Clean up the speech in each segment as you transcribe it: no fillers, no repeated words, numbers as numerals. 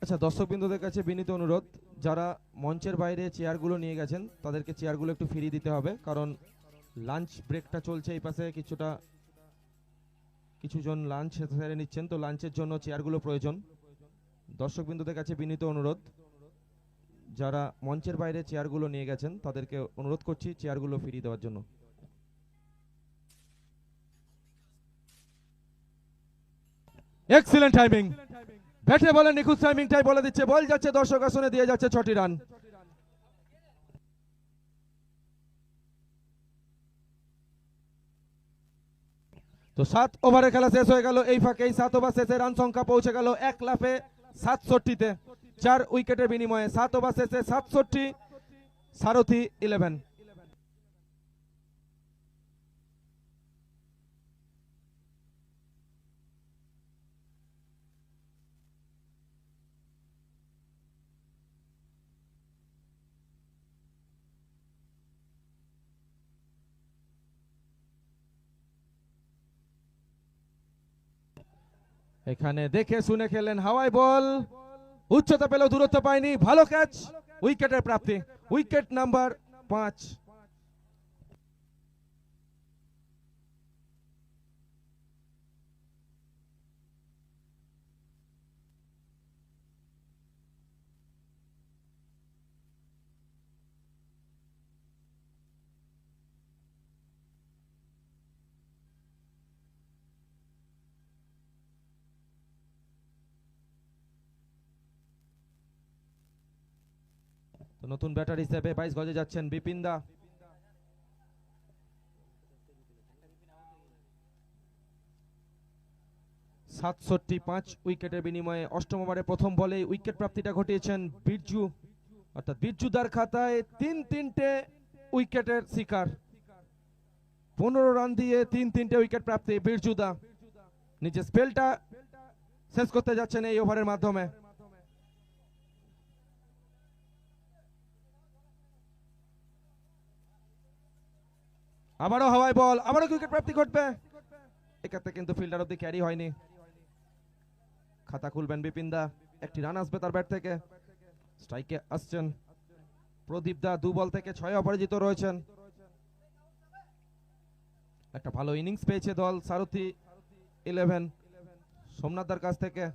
আচ্ছা, দর্শকবৃন্দদের কাছে বিনীত অনুরোধ, যারা মঞ্চের বাইরে চেয়ারগুলো নিয়ে গেছেন তাদেরকে চেয়ারগুলো একটু ফিরিয়ে দিতে হবে, কারণ লাঞ্চ ব্রেকটা চলছে এই পাশে, কিছুজন লাঞ্চ সেরে নিচ্ছেন, তো লাঞ্চের জন্য চেয়ারগুলো প্রয়োজন। দর্শকবৃন্দদের কাছে বিনীত অনুরোধ, যারা মঞ্চের বাইরে চেয়ারগুলো নিয়ে গেছেন তাদেরকে অনুরোধ করছি চেয়ারগুলো ফিরিয়ে দেওয়ার জন্য। এক্সিলেন্ট টাইমিং, ব্যাটে বলে নিখুঁত টাইমিংটাই বলে দিচ্ছে, বল যাচ্ছে দর্শক আসনে, দিয়ে যাচ্ছে 6টি রান। তো 7 ওভারের খেলা শেষ হয়ে গেল, এই ফাঁকেই 7 ওভার শেষে রান সংখ্যা পৌঁছে গেল 1 লাফে 67তে, 4 উইকেটের বিনিময়ে 7 ওভার শেষে 67, সারথি 11। এখানে দেখে শুনে খেলেন, হাওয়াই বল, উচ্চতা পেলেও দূরত্ব পায়নি, ভালো ক্যাচ, উইকেটের প্রাপ্তি, উইকেট নাম্বার 5। তো নতুন ব্যাটার হিসেবে 22 গজে যাচ্ছেন বিপিন দা। পাঁচ উইকেটের বিনিময়ে অষ্টম ওভারে প্রথম বলে উইকেট প্রাপ্তিটা ঘটিয়েছেন বিরজু, অর্থাৎ বিরজুদার খাতায় 3-3টে উইকেটের শিকার। 15 রান দিয়ে 3-3টে উইকেট প্রাপ্তি বিরজুদা, নিজের স্পেলটা শেষ করতে যাচ্ছেন এই ওভারের মাধ্যমে। আবারও হাওয়াই বল, আবারও উইকেট প্রাপ্তি ঘটবে, এক্ষেত্রে কিন্তু ফিল্ডার অব্দি ক্যারি হয়নি। খাতা খুলবেন বিপিন দা, একটি রান আসবে তার ব্যাট থেকে। স্ট্রাইকে আসছেন প্রদীপ দা, 2 বল থেকে 6 অপরাজিত রয়েছেন। একটা ভালো ইনিংস পেয়েছে দল, সারথি 11 সোমনাথদার কাছ থেকে।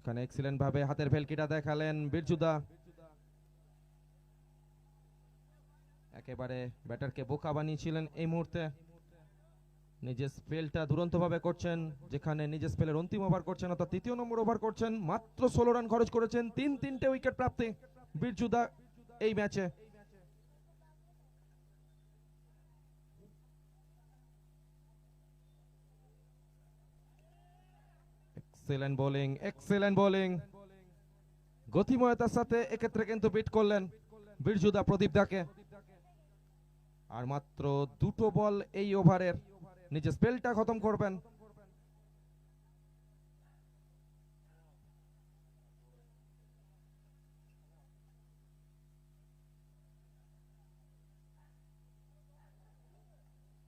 এখানে এক্সিলেন্ট ভাবে হাতের ভেলকিটা দেখালেন বিরজুদা, একেবারে ব্যাটারকে বোকা বানিয়েছিলেন এই মুহূর্তে। নিজের স্পেলটা দুরন্ত ভাবে করছেন, যেখানে নিজের স্পেলের অন্তিম ওভার করছেন, অর্থাৎ 3য় নম্বর ওভার করছেন। মাত্র 16 রান খরচ করেছেন, 3-3টে উইকেট প্রাপ্তি বিরজুদা এই ম্যাচে। এক্সেলেন্ট বোলিং, এক্সেলেন্ট বোলিং, গতিময়তার সাথে এক্ষেত্রে কিন্তু বিট করলেন বিরজুদা প্রদীপ দাকে। আর মাত্র 2টো বল এই ওভারের, নিজের স্পেলটা খতম করবেন।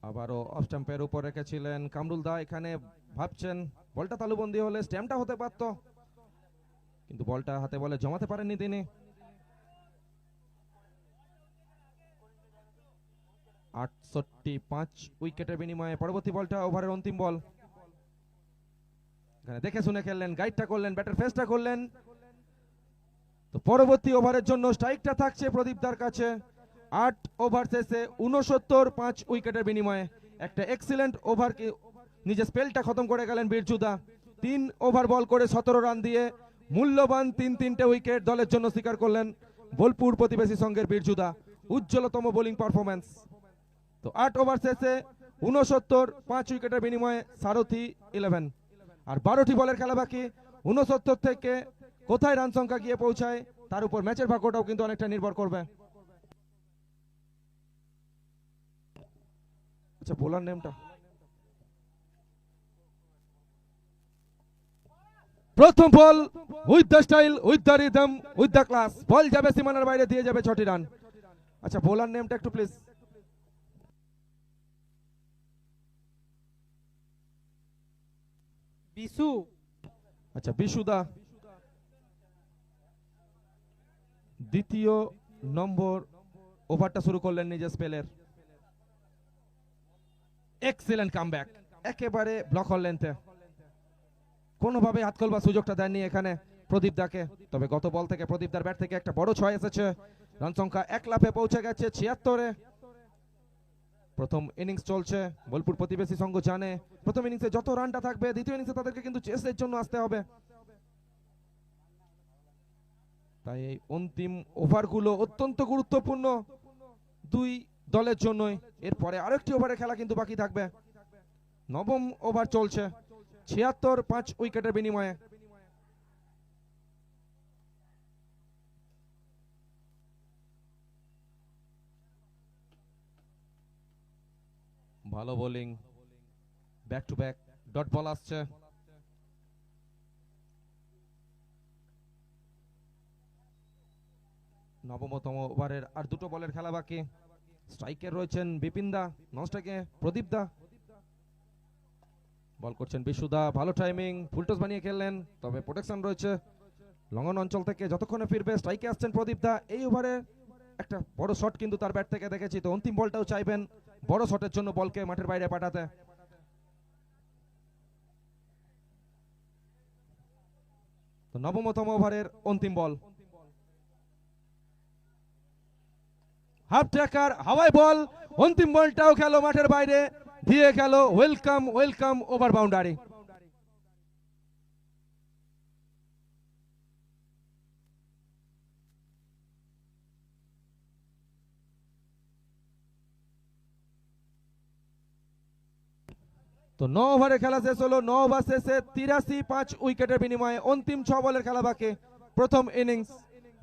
আবারও অফ স্টাম্পের উপর রেখেছিলেন কামরুল দা, এখানে ভাবছেন বলটা তালুবন্দি হলে স্ট্যাম্পটা হতে পারত, কিন্তু বলটা হাতে বলে জমাতে পারেননি তিনি। 68 উইকেটের বিনিময়ে পরবর্তী বলটা ওভারের অন্তিম বল। এখানে দেখে শুনে খেললেন, গাইডটা করলেন, ব্যাটার ফেসটা করলেন। তো পরবর্তী ওভারের জন্য স্ট্রাইকটা থাকছে প্রদীপদার কাছে। 8 ওভার শেষে 69, 5 উইকেটের বিনিময়ে একটা এক্সিলেন্ট ওভারকে নিজের স্পেলটা খতম করে গেলেন বিরজুদা। 3 ওভার বল করে 17 রান দিয়ে মূল্যবান 3-3টে উইকেট দলের জন্য স্বীকার করলেন বোলপুর প্রতিবেশী সংঘের বিরজুদা। উজ্জ্বলতম বোলিং পারফরম্যান্স। তো 8 ওভার শেষে 69, 5 উইকেটের বিনিময়ে সারথি 11। আর 12টি বলের খেলা বাকি। 69 থেকে কোথায় রান সংখ্যা গিয়ে পৌঁছায় তার উপর ম্যাচের ভাগ্যটাও কিন্তু অনেকটা নির্ভর করবে। আচ্ছা, বোলার নেমটা প্রথম ball, with the style, with the rhythm, with the class, ball যাবে সীমানার বাইরে, দিয়ে যাবে 6টি রান। আচ্ছা, বোলার নেমটা একটু প্লিজ। বিশু। আচ্ছা, বিশুদা দ্বিতীয় নম্বর ওভারটা শুরু করলেন নিজের স্পেলের। এক্সিলেন্ট কামব্যাক, একেবারে ব্লক লেন্থে, কোনোভাবে হাত খোলবার সুযোগটা দেননি এখানে প্রদীপ দাকে। তবে গত বল থেকে প্রদীপ দার ব্যাট থেকে একটা বড় ছয় এসেছে। রান সংখ্যা 1 লাফে পৌঁছে গেছে 76-এ। প্রথম ইনিংস চলছে, বোলপুর প্রতিবেশী সংঘ জানে প্রথম ইনিংসে যত রানটা থাকবে দ্বিতীয় ইনিংসে তাদেরকে কিন্তু চেসের জন্য আসতে হবে। তাই এই অন্তিম ওভারগুলো অত্যন্ত গুরুত্বপূর্ণ দুই দলের জন্যই। এরপরে আরেকটি ওভারে খেলা কিন্তু বাকি থাকবে। নবম ওভার চলছে, 76 5 উইকেটের বিনিময়ে। ভালো bowling, back to back dot ball আসছে। নবমতম ওভারের আর দুটো বলের খেলা বাকি। স্ট্রাইকে রয়েছেন বিপিন দা, নন স্ট্রাইকে প্রদীপ দা। বল করছেন বিশুদা, ভালো টাইমিং, ফুলটস বানিয়ে খেললেন, তবে প্রোটেকশন রয়েছে লঙ্ঘন অঞ্চল থেকে। যতক্ষণে ফিরবে স্ট্রাইকে আসছেন প্রদীপ দা। এই ওভারে একটা বড় শট কিন্তু তার ব্যাট থেকে দেখেছি, তো অন্তিম বলটাও চাইবেন বড় শটের জন্য বলকে মাঠের বাইরে পাঠাতে। তো নবমতম ওভারের অন্তিম বল, হাফ ট্র্যাকার হাওয়াই বল, অন্তিম বলটাও খেলো মাঠের বাইরে, দিয়ে গেল ওয়েলকাম ওয়েলকাম ওভার বাউন্ডারি। তো 9 ওভারে খেলা শেষ হলো। 9 ওভার শেষে 83 5 উইকেটের বিনিময়ে অন্তিম 6 বলের খেলা বাকি প্রথম ইনিংস।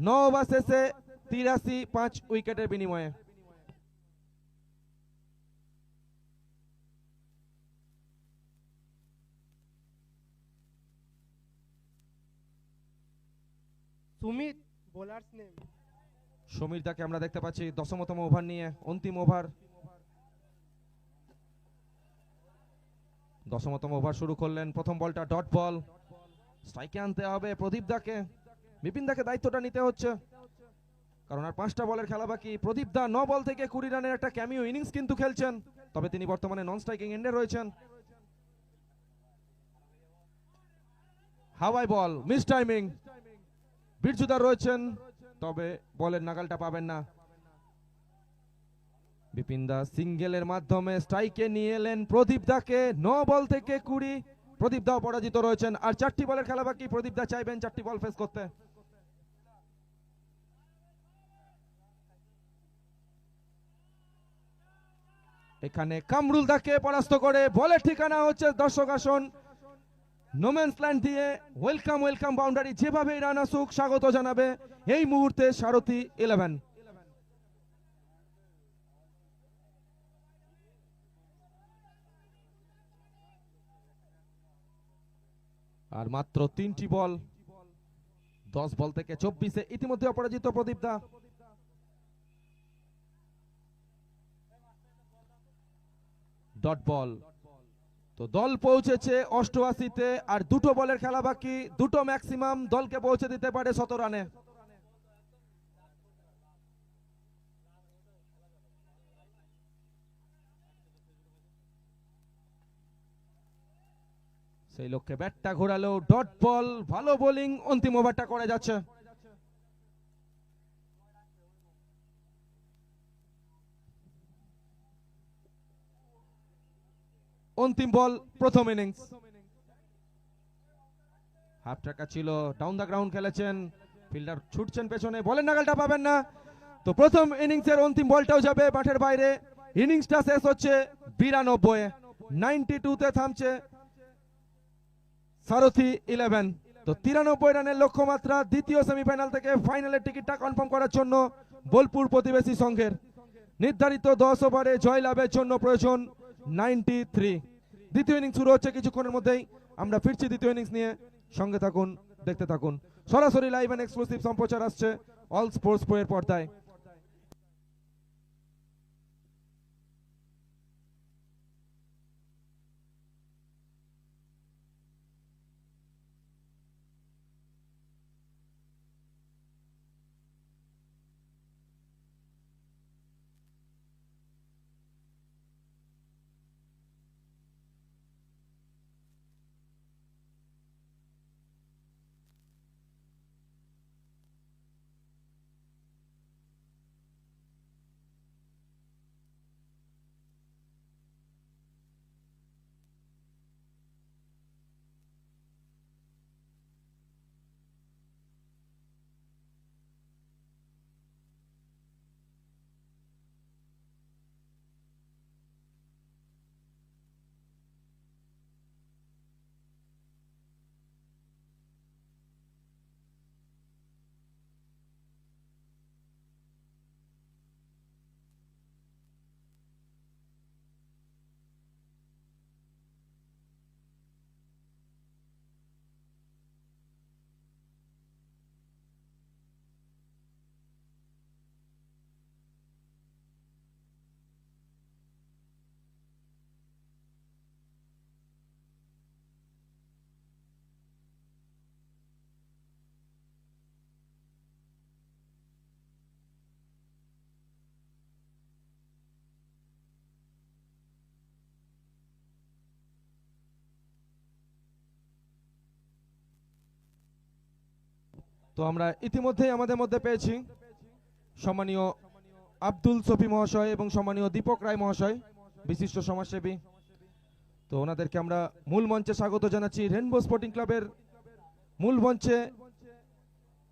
9 ওভার শেষে 83 5 উইকেটের বিনিময়ে। Sumit bowlers name. সমীর দাকে আমরা দেখতে পাচ্ছি 10তম ওভার নিয়ে, অন্তিম ওভার। 10তম ওভার শুরু করলেন, প্রথম বলটা ডট বল, স্ট্রাইকে আনতে হবে প্রদীপ দাকে। বিপিন দাকে দায়িত্বটা নিতে হচ্ছে, কারণ আর 5টা বলের খেলা বাকি। প্রদীপ দা 9 বল থেকে 20 রানের একটা ক্যামিও ইনিংস কিন্তু খেলছেন, তবে তিনি বর্তমানে নন স্ট্রাইকিং এন্ডে রয়েছেন। হাওয়াই বল, মিস টাইমিং, বীরজুদা রয়েছেন, তবে বলের নাগালটা পাবেন না। বিপিন দা সিঙ্গেলের মাধ্যমে স্ট্রাইকে নিয়ে এলেন প্রদীপ দাকে। 9 বল থেকে 20, প্রদীপ দাও পরাজিত রয়েছেন। আর 4টি বলের খেলা বাকি, প্রদীপ দা চাইবেন 4টি বল ফেস করতে। এখানে কামরুল দাকে পরাস্ত করে বলের ঠিকানা হচ্ছে দর্শক আসন। নোম্যান্স ল্যান্ড দিয়ে ওয়েলকাম ওয়েলকাম বাউন্ডারি, যেভাবে রান আসুক স্বাগত জানাবে এই মুহূর্তে সারথী 11। আর মাত্র 3টি বল, 10 বল থেকে 24-এ ইতিমধ্যে অপরাজিত প্রদীপ দা। ডট বল, তো দল পৌঁছেছে 88-তে, আর দুটো বলের খেলা বাকি, দুটো ম্যাক্সিমাম দলকে পৌঁছে দিতে পারে 100 রানে। সেই লক্ষ্যে ব্যাটটা ঘোরালো, ডট বল, ভালো বোলিং, অন্তিম ওভারটা করে যাচ্ছে। অন্তিম বল প্রথম ইনিংস। হাফ ট্র্যাকার ছিল, ডাউন দ্য গ্রাউন্ড খেলেছেন, ফিল্ডার ছুটছেন পেছনে, বলের নাগালটা পাবেন না। তো প্রথম ইনিংসের অন্তিম বলটাও যাবে মাঠের বাইরে। ইনিংসটা শেষ হচ্ছে 92-এ, 92-তে থামছে সারথী 11। তো 93 রানের লক্ষ্যমাত্রা দ্বিতীয় সেমিফাইনাল থেকে ফাইনালের টিকিটটা কনফার্ম করার জন্য বোলপুর প্রতিবেশী সংঘের। নির্ধারিত 10 ওভারে জয়লাভের জন্য প্রয়োজন 93। দ্বিতীয় ইনিংস শুরু হচ্ছে কিছুক্ষণের মধ্যেই। আমরা ফিরছি দ্বিতীয় ইনিংস নিয়ে, সঙ্গে থাকুন, দেখতে থাকুন। সরাসরি লাইভ এন্ড এক্সক্লুসিভ সম্প্রচার আসছে অল স্পোর্টস প্রো এর পর্দায়। তো আমরা ইতিমধ্যেই আমাদের মধ্যে পেয়েছি সম্মানীয় আব্দুল সফি মহাশয় এবং সম্মানীয় দীপক রায় মহাশয়, বিশিষ্ট সমাজসেবী। তো ওনাদেরকে আমরা মূল মঞ্চে স্বাগত জানাচ্ছি। রেনবো স্পোর্টিং ক্লাবের মূল মঞ্চে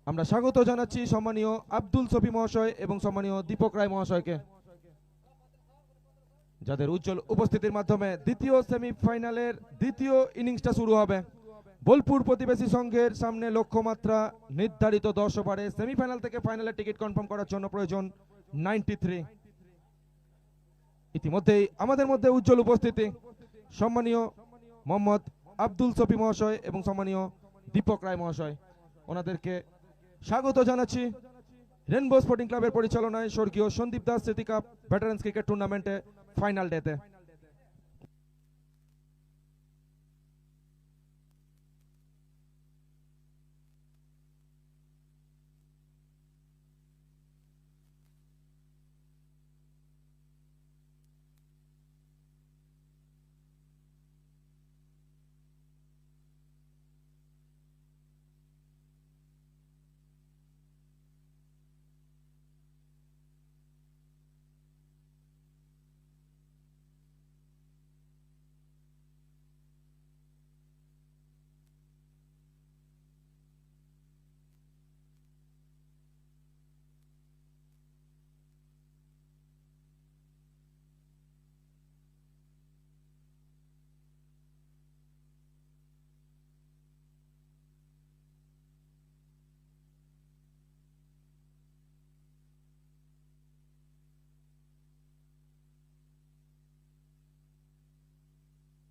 আমরা স্বাগত জানাচ্ছি সম্মানীয় আব্দুল সফি মহাশয় এবং সম্মানীয় দীপক রায় মহাশয়কে, যাদের উজ্জ্বল উপস্থিতির মাধ্যমে দ্বিতীয় সেমিফাইনালের দ্বিতীয় ইনিংসটা শুরু হবে। বোলপুর প্রতিবেশী সংঘের সামনে লক্ষ্যমাত্রা নির্ধারিত 10 ওভারে। সেমিফাইনাল থেকে ফাইনালের টিকিট কনফার্ম করার জন্য প্রয়োজন 93। ইতিমধ্যেই আমাদের মধ্যে উজ্জ্বল উপস্থিতি সম্মানীয় মোহাম্মদ আব্দুল সফি মহাশয় এবং সম্মানীয় দীপক রায় মহাশয়। ওনাদেরকে স্বাগত জানাচ্ছি রেনবো স্পোর্টিং ক্লাবের পরিচালনায় স্বর্গীয় সন্দীপ দাস স্মৃতি কাপ ভেটারেন্স ক্রিকেট টুর্নামেন্টে ফাইনাল ডেতে।